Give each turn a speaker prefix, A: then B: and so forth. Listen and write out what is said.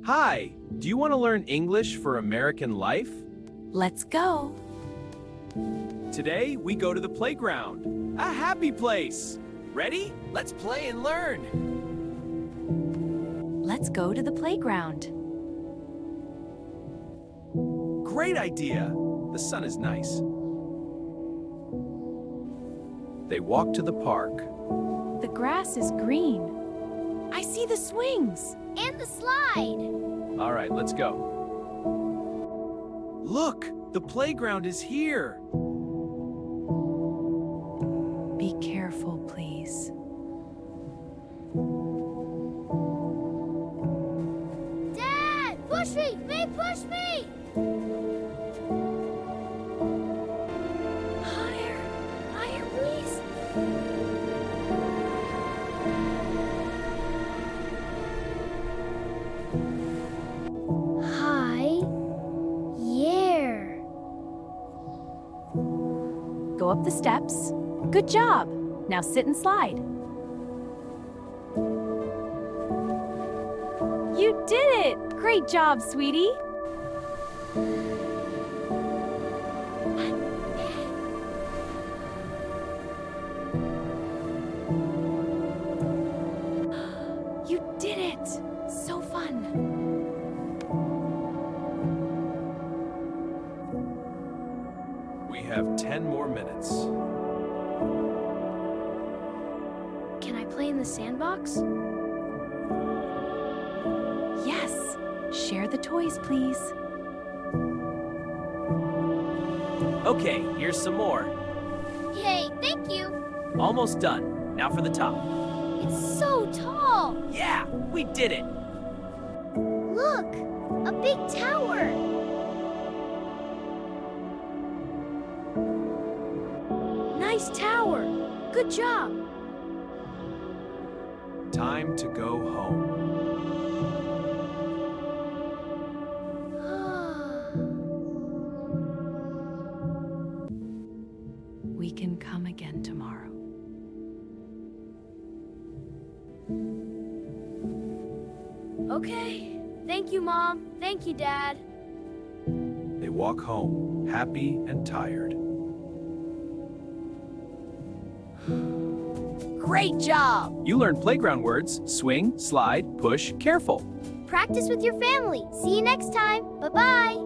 A: Hi, do you want to learn English for American life?
B: Let's go.
A: Today, we go to the playground. A happy place. Ready? Let's play and learn.
B: Let's go to the playground.
A: Great idea. The sun is nice. They walk to the park.
B: The grass is green. I see the swings.
C: And the slide.
A: All right, let's go. Look, the playground is here.
B: Be careful, please.
C: Dad, push me! May push me!
B: Higher, higher, please.
C: Hi. Yeah.
B: Go up the steps. Good job. Now sit and slide. You did it! Great job, sweetie. You did it! So fun.
A: We have 10 more minutes.
C: Can I play in the sandbox?
B: Yes. Share the toys, please.
A: Okay, here's some more.
C: Yay, thank you.
A: Almost done. Now for the top.
C: It's so tall.
A: Yeah, we did it.
C: Look, a big tower. Nice tower. Good job.
A: Time to go home.
B: We can come again tomorrow.
C: Okay. Thank you, Mom. Thank you, Dad.
A: They walk home, happy and tired.
B: Great job!
A: You learned playground words: swing, slide, push, careful.
C: Practice with your family. See you next time. Bye-bye.